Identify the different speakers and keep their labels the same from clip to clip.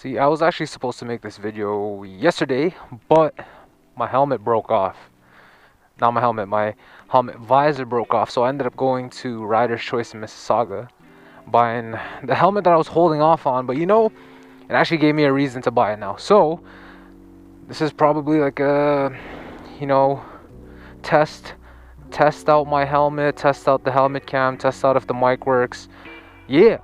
Speaker 1: See, I was actually supposed to make this video yesterday, but my helmet broke off. Not my helmet visor broke off, so I ended up going to Rider's Choice in Mississauga, buying the helmet that I was holding off on, but you know, it actually gave me a reason to buy it now. So, this is probably like a, you know, test out my helmet, test out the helmet cam, test out if the mic works. Yeah.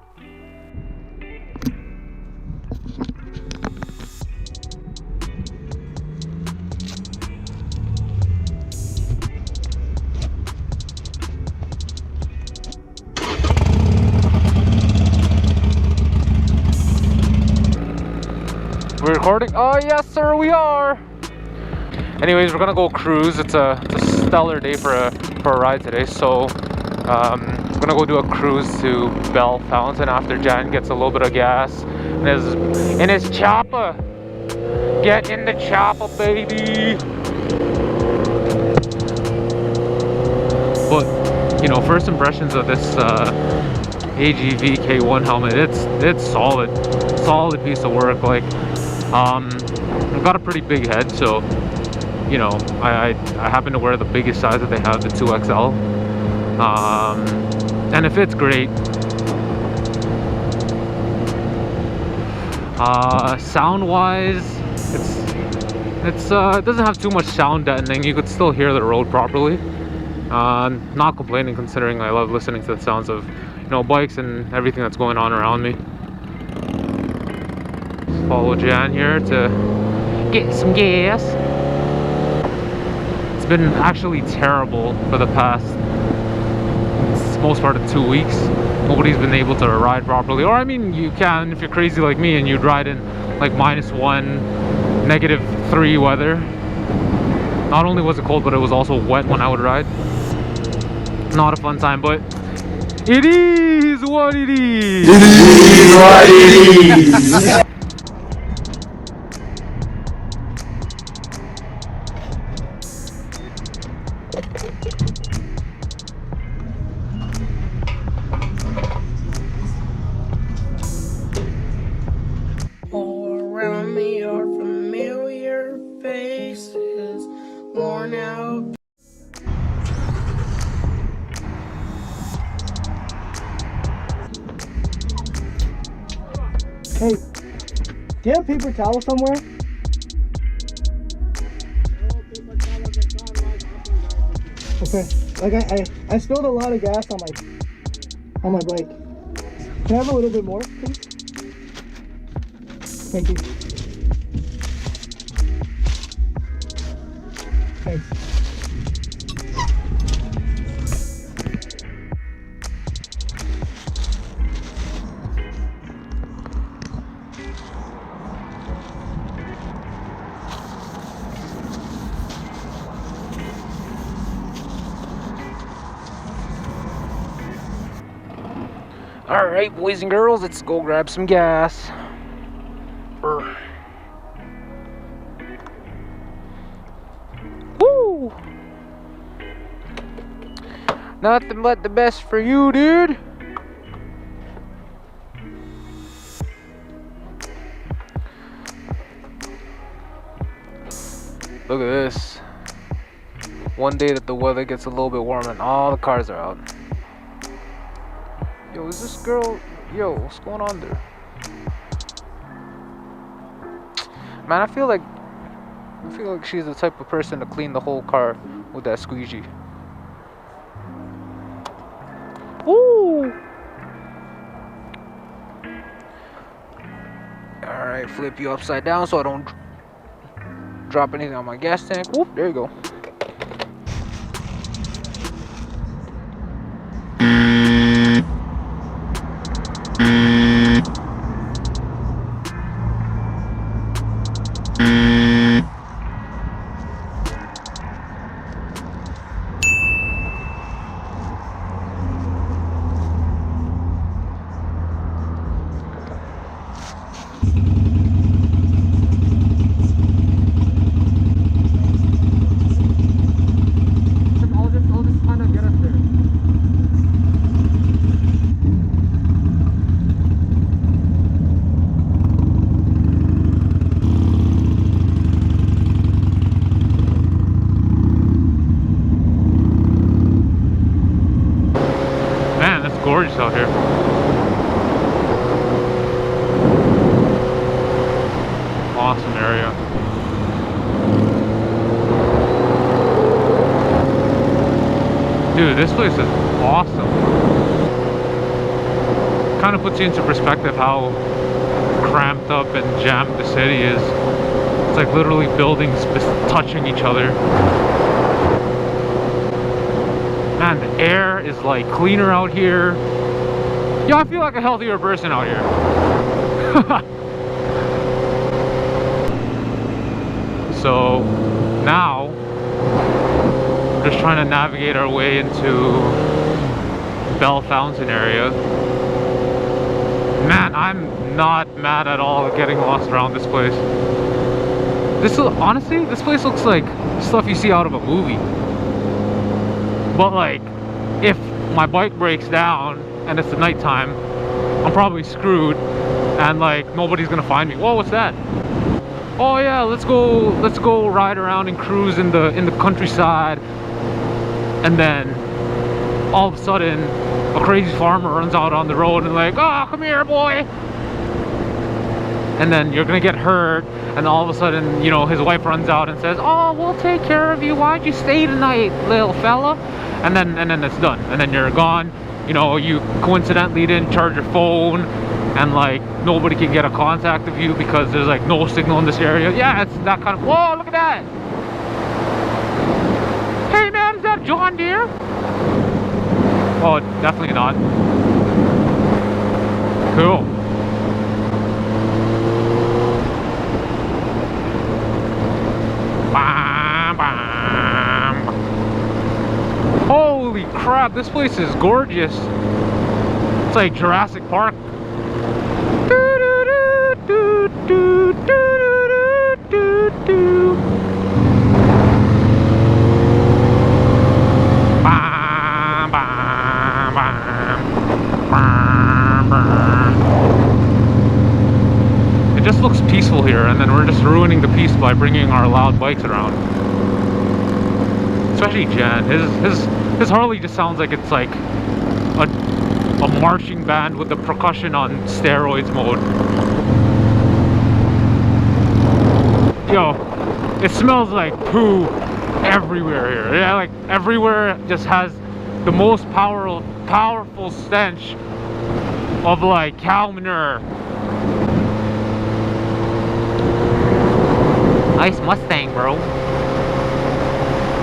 Speaker 1: We're recording? Oh yes sir, we are! Anyways, we're gonna go cruise. It's a stellar day for a ride today, so we're gonna go do a cruise to Bell Fountain after Jan gets a little bit of gas in his chopper. Get in the chopper, baby! But you know, first impressions of this AGV K1 helmet, it's solid piece of work. Like, I've got a pretty big head, so you know, I happen to wear the biggest size that they have, the 2XL, and it fits great. Sound wise, it doesn't have too much sound deadening. You could still hear the road properly. Not complaining, considering I love listening to the sounds of, you know, bikes and everything that's going on around me. Let's follow Jan here to get some gas. It's been actually terrible for the past most part of 2 weeks. Nobody's been able to ride properly, or I mean, you can if you're crazy like me and you'd ride in like -1, -3 weather. Not only was it cold, but it was also wet when I would ride. Not a fun time, but it is what it is. It is what it is.
Speaker 2: All around me are familiar faces, worn out.
Speaker 3: Hey, do you have paper towel somewhere? Okay, like I spilled a lot of gas on my bike. Can I have a little bit more, please? Thank you. Thanks.
Speaker 1: Alright, boys and girls, let's go grab some gas. Woo! Nothing but the best for you, dude. Look at this. One day that the weather gets a little bit warmer and all the cars are out. Yo, is this girl? Yo, what's going on there? Man, I feel like she's the type of person to clean the whole car with that squeegee. Woo! Alright, flip you upside down so I don't drop anything on my gas tank. Whoop, there you go. Dude, this place is awesome. Kind of puts you into perspective how cramped up and jammed the city is. It's like literally buildings touching each other. Man, the air is like cleaner out here. Yeah, I feel like a healthier person out here. So now we're just trying to navigate our way into Bell Fountain area. Man, I'm not mad at all at getting lost around this place. Honestly, this place looks like stuff you see out of a movie. But like, if my bike breaks down and it's the nighttime, I'm probably screwed, and like nobody's gonna find me. Whoa, what's that? Oh yeah, let's go ride around and cruise in the countryside. And then all of a sudden a crazy farmer runs out on the road and like, oh, come here, boy. And then you're gonna get hurt, and all of a sudden, you know, his wife runs out and says, oh, we'll take care of you, why'd you stay tonight, little fella? And then it's done, and then you're gone. You know, you coincidentally didn't charge your phone, and like nobody can get a contact of you because there's like no signal in this area. Yeah, it's that kind of, whoa, look at that. Hey man, is that John Deere? Oh, definitely not. Cool. Bam, bam. Holy crap, this place is gorgeous. It's like Jurassic Park. Bam, bam, bam. Bam, bam. It just looks peaceful here, and then we're just ruining the peace by bringing our loud bikes around. Especially Jan. His Harley just sounds like it's like a marching band with the percussion on steroids mode. Yo, it smells like poo everywhere here. Yeah, like everywhere just has the most powerful stench of like cow manure. Nice Mustang, bro.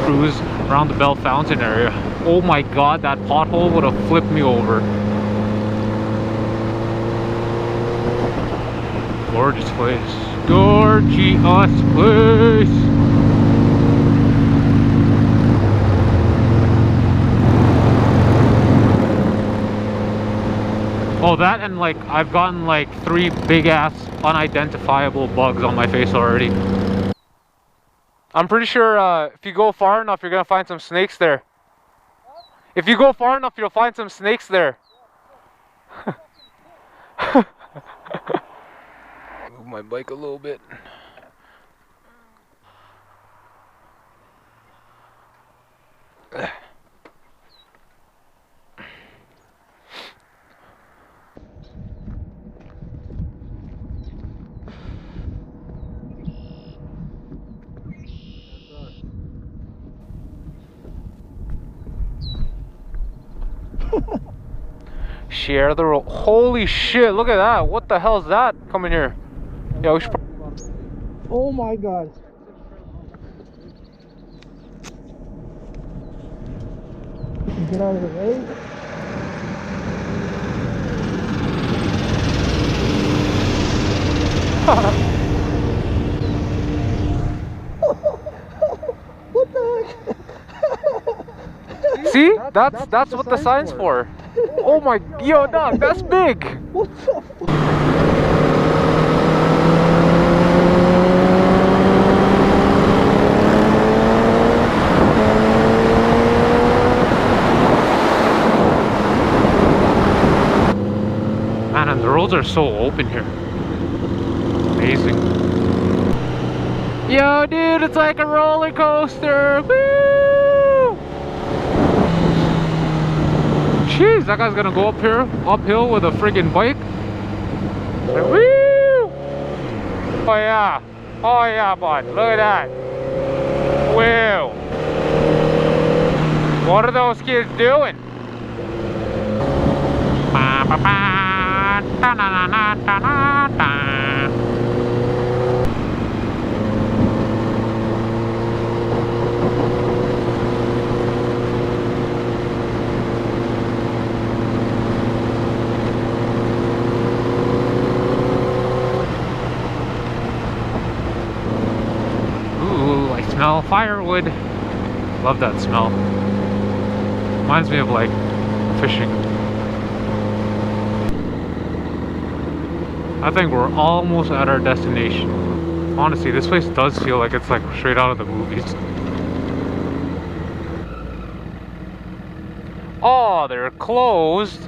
Speaker 1: Cruise around the Bell Fountain area. Oh my god, that pothole would have flipped me over. Gorgeous place. Gorgeous place. Oh, that and like I've gotten like 3 big ass unidentifiable bugs on my face already. I'm pretty sure if you go far enough, you're gonna find some snakes there. If you go far enough, you'll find some snakes there. Move my bike a little bit. Share the road. Holy shit, look at that. What the hell is that coming here? Yeah, we should.
Speaker 3: Oh my god. Get out of the way. What the heck?
Speaker 1: See? That's what the sign's for. Oh my, yo, dog, that's big.
Speaker 3: What the fuck?
Speaker 1: Man, and the roads are so open here. Amazing. Yo, dude, it's like a roller coaster. Woo! Jeez, that guy's gonna go uphill with a friggin' bike. Like, woo! Oh yeah, bud. Look at that. Wow. What are those kids doing? Ooh, I smell firewood. Love that smell. Reminds me of like fishing. I think we're almost at our destination. Honestly, this place does feel like it's like straight out of the movies. Oh, they're closed.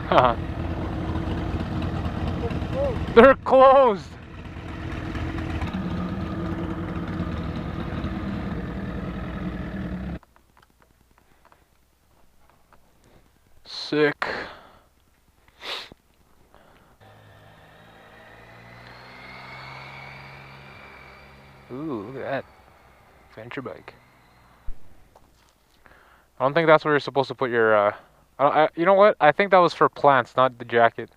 Speaker 1: Haha. They're closed. Sick. Ooh, look at that. Adventure bike. I don't think that's where you're supposed to put your, you know what? I think that was for plants, not the jacket.